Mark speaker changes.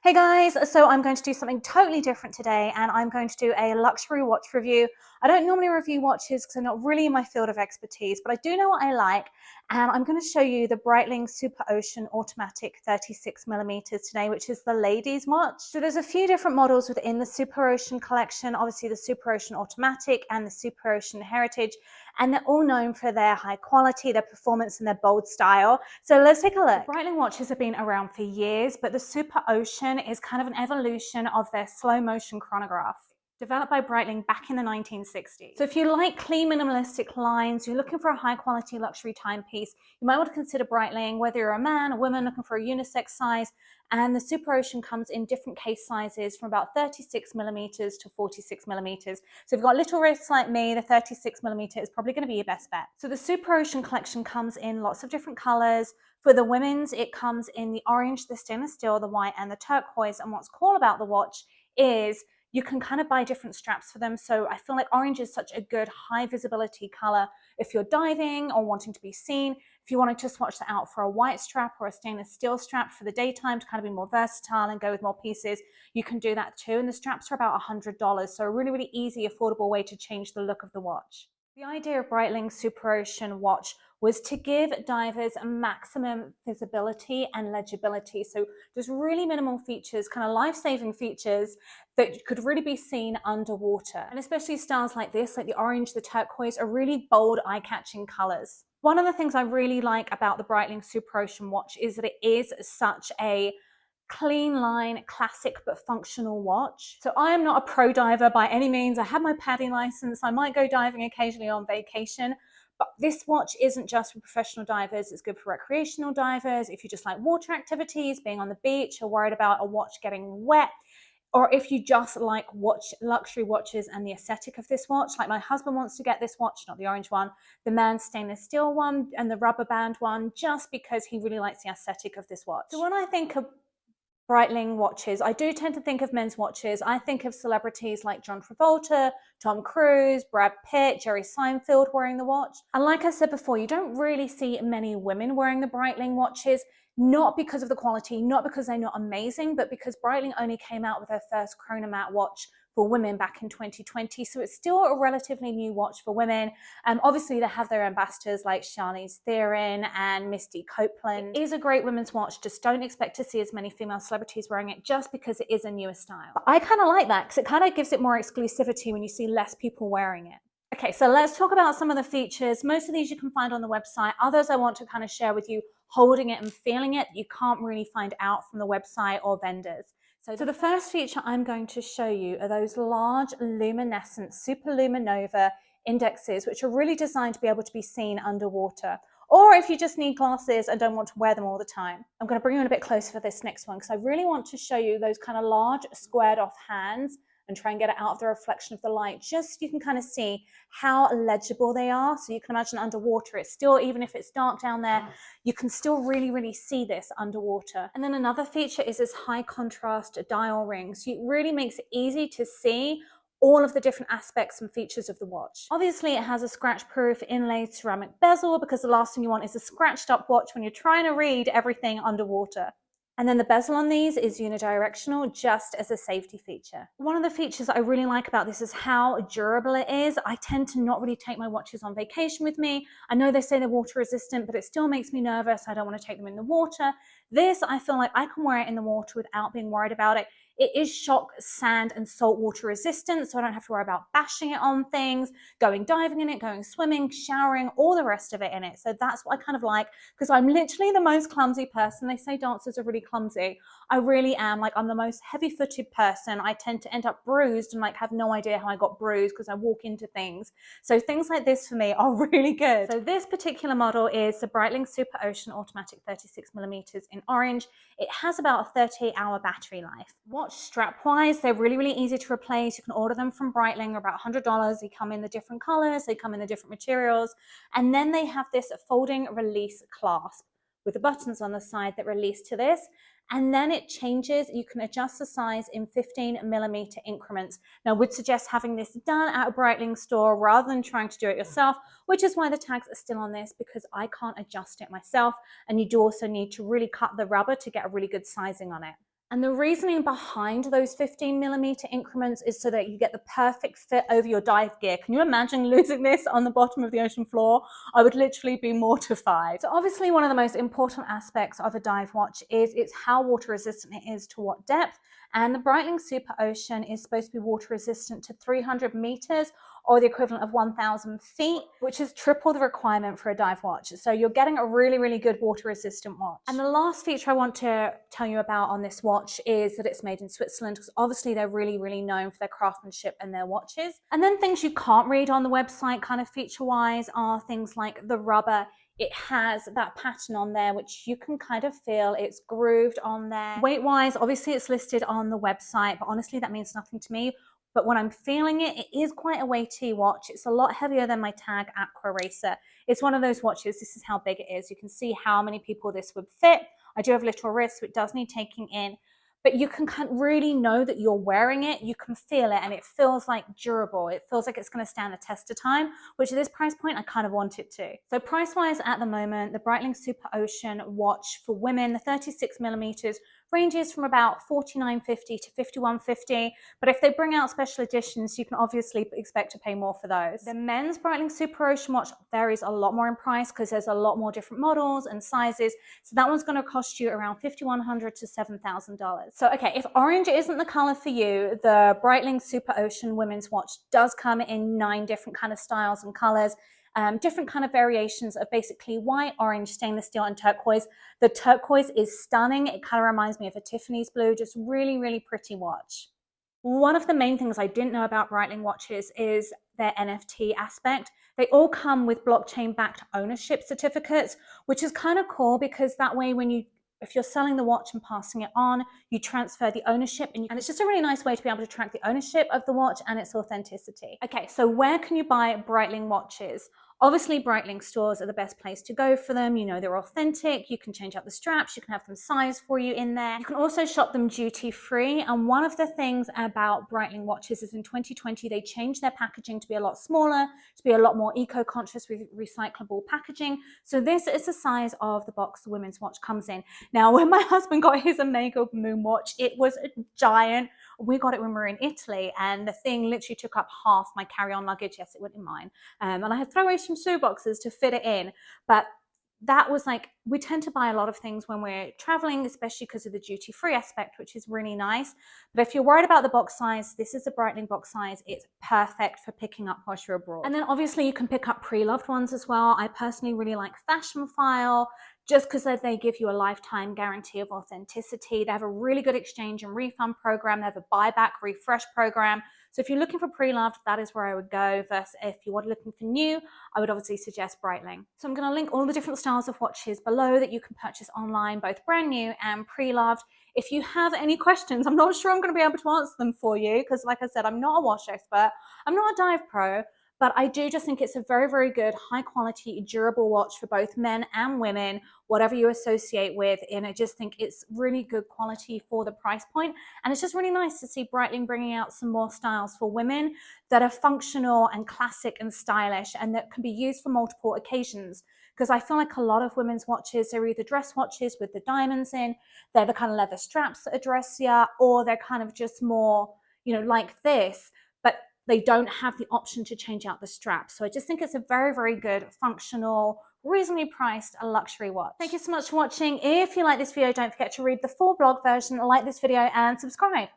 Speaker 1: Hey guys, so I'm going to do something totally different today and I'm going to do a luxury watch review. I don't normally review watches because they're not really in my field of expertise, but I do know what I like and I'm going to show you the Breitling Superocean Automatic 36mm today, which is the ladies watch. So there's a few different models within the Superocean collection, obviously the Superocean Automatic and the Superocean Heritage, and they're all known for their high quality, their performance and their bold style. So let's take a look. Breitling watches have been around for years, but the Superocean is kind of an evolution of their slow motion chronograph, developed by Breitling back in the 1960s. So if you like clean minimalistic lines, you're looking for a high quality luxury timepiece, you might want to consider Breitling, whether you're a man or woman looking for a unisex size. And the Superocean comes in different case sizes from about 36mm to 46mm. So if you've got little wrists like me, the 36mm is probably going to be your best bet. So the Superocean collection comes in lots of different colors. For the women's, it comes in the orange, the stainless steel, the white, and the turquoise. And what's cool about the watch is you can kind of buy different straps for them. So I feel like orange is such a good high visibility color if you're diving or wanting to be seen. If you want to just swatch that out for a white strap or a stainless steel strap for the daytime to kind of be more versatile and go with more pieces, you can do that too. And the straps are about $100. So a really, really easy, affordable way to change the look of the watch. The idea of Breitling Superocean watch was to give divers a maximum visibility and legibility. So there's really minimal features, kind of life-saving features that could really be seen underwater. And especially styles like this, like the orange, the turquoise, are really bold, eye-catching colors. One of the things I really like about the Breitling Superocean watch is that it is such a clean line, classic but functional watch. So I am not a pro diver by any means. I have my PADI license. I might go diving occasionally on vacation, but this watch isn't just for professional divers. It's good for recreational divers. If you just like water activities, being on the beach, or worried about a watch getting wet, or if you just like luxury watches and the aesthetic of this watch, like my husband wants to get this watch, not the orange one, the man stainless steel one and the rubber band one, just because he really likes the aesthetic of this watch. So when I think of Breitling watches, I do tend to think of men's watches. I think of celebrities like John Travolta, Tom Cruise, Brad Pitt, Jerry Seinfeld wearing the watch. And like I said before, you don't really see many women wearing the Breitling watches, not because of the quality, not because they're not amazing, but because Breitling only came out with their first chronomat watch for women back in 2020. So it's still a relatively new watch for women. Obviously, they have their ambassadors like Charlize Theron and Misty Copeland. It is a great women's watch. Just don't expect to see as many female celebrities wearing it just because it is a newer style. But I kind of like that because it kind of gives it more exclusivity when you see less people wearing it. Okay, so let's talk about some of the features. Most of these you can find on the website. Others I want to kind of share with you holding it and feeling it. You can't really find out from the website or vendors. So the first feature I'm going to show you are those large luminescent superluminova indexes, which are really designed to be able to be seen underwater. Or if you just need glasses and don't want to wear them all the time. I'm going to bring you in a bit closer for this next one because I really want to show you those kind of large squared off hands and try and get it out of the reflection of the light, just so you can kind of see how legible they are. So you can imagine underwater, it's still, even if it's dark down there, you can still really, really see this underwater. And then another feature is this high contrast dial ring. So it really makes it easy to see all of the different aspects and features of the watch. Obviously, it has a scratch-proof inlaid ceramic bezel because the last thing you want is a scratched up watch when you're trying to read everything underwater. And then the bezel on these is unidirectional, just as a safety feature. One of the features that I really like about this is how durable it is. I tend to not really take my watches on vacation with me. I know they say they're water resistant, but it still makes me nervous. I don't want to take them in the water. This, I feel like I can wear it in the water without being worried about it. It is shock, sand, and salt water resistant, so I don't have to worry about bashing it on things, going diving in it, going swimming, showering, all the rest of it in it. So that's what I kind of like, because I'm literally the most clumsy person. They say dancers are really clumsy. I really am. Like, I'm the most heavy-footed person. I tend to end up bruised and like have no idea how I got bruised because I walk into things. So things like this for me are really good. So this particular model is the Breitling Superocean Automatic 36mm in orange. It has about a 38-hour battery life. Watch strap-wise, they're really, really easy to replace. You can order them from Breitling. They're about $100. They come in the different colors. They come in the different materials. And then they have this folding release clasp with the buttons on the side that release to this. And then it changes. You can adjust the size in 15mm increments. Now, I would suggest having this done at a Breitling store rather than trying to do it yourself, which is why the tags are still on this, because I can't adjust it myself. And you do also need to really cut the rubber to get a really good sizing on it. And the reasoning behind those 15mm increments is so that you get the perfect fit over your dive gear. Can you imagine losing this on the bottom of the ocean floor? I would literally be mortified. So obviously one of the most important aspects of a dive watch is it's how water resistant it is to what depth. And the Breitling Superocean is supposed to be water resistant to 300 meters or the equivalent of 1,000 feet, which is triple the requirement for a dive watch. So you're getting a really, really good water resistant watch. And the last feature I want to tell you about on this watch is that it's made in Switzerland, because obviously they're really, really known for their craftsmanship and their watches. And then things you can't read on the website kind of feature-wise are things like the rubber. It has that pattern on there, which you can kind of feel it's grooved on there. Weight-wise, obviously it's listed on the website, but honestly that means nothing to me. But when I'm feeling it, it is quite a weighty watch. It's a lot heavier than my Tag Aqua Racer. It's one of those watches, this is how big it is. You can see how many people this would fit. I do have little wrists, so it does need taking in. But you can really know that you're wearing it. You can feel it, and it feels like durable. It feels like it's going to stand the test of time, which at this price point, I kind of want it to. So price-wise at the moment, the Breitling Superocean watch for women, the 36mm, ranges from about $49.50 to $51.50. But if they bring out special editions, you can obviously expect to pay more for those. The men's Breitling Superocean watch varies a lot more in price because there's a lot more different models and sizes. So that one's going to cost you around $5,100 to $7,000. So, okay, if orange isn't the color for you, the Breitling Superocean women's watch does come in 9 different kind of styles and colors. Different kind of variations of basically white, orange, stainless steel, and turquoise. The turquoise is stunning. It kind of reminds me of a Tiffany's blue, just really, really pretty watch. One of the main things I didn't know about Breitling watches is their NFT aspect. They all come with blockchain-backed ownership certificates, which is kind of cool because that way if you're selling the watch and passing it on, you transfer the ownership, and it's just a really nice way to be able to track the ownership of the watch and its authenticity. Okay, so where can you buy Breitling watches? Obviously, Breitling stores are the best place to go for them. You know, they're authentic. You can change out the straps. You can have them sized for you in there. You can also shop them duty-free. And one of the things about Breitling watches is in 2020, they changed their packaging to be a lot smaller, to be a lot more eco-conscious with recyclable packaging. So this is the size of the box the women's watch comes in. Now, when my husband got his Omega Moon watch, it was a giant. We got it when we were in Italy, and the thing literally took up half my carry-on luggage. Yes, it went in mine. And I had throwaways from shoe boxes to fit it in. But that was like, we tend to buy a lot of things when we're traveling, especially because of the duty-free aspect, which is really nice. But if you're worried about the box size, this is a Breitling box size. It's perfect for picking up whilst you're abroad. And then obviously you can pick up pre-loved ones as well. I personally really like Fashionphile, just because they give you a lifetime guarantee of authenticity. They have a really good exchange and refund program. They have a buyback refresh program. So if you're looking for pre-loved, that is where I would go. Versus if you are looking for new, I would obviously suggest Breitling. So I'm going to link all the different styles of watches below that you can purchase online, both brand new and pre-loved. If you have any questions, I'm not sure I'm going to be able to answer them for you because, like I said, I'm not a watch expert. I'm not a dive pro. But I do just think it's a very, very good, high quality, durable watch for both men and women, whatever you associate with. And I just think it's really good quality for the price point. And it's just really nice to see Breitling bringing out some more styles for women that are functional and classic and stylish and that can be used for multiple occasions. Because I feel like a lot of women's watches are either dress watches with the diamonds in, they're the kind of leather straps that are dressier, or they're kind of just more, like this. But they don't have the option to change out the straps. So I just think it's a very, very good, functional, reasonably priced luxury watch. Thank you so much for watching. If you like this video, don't forget to read the full blog version, like this video, and subscribe.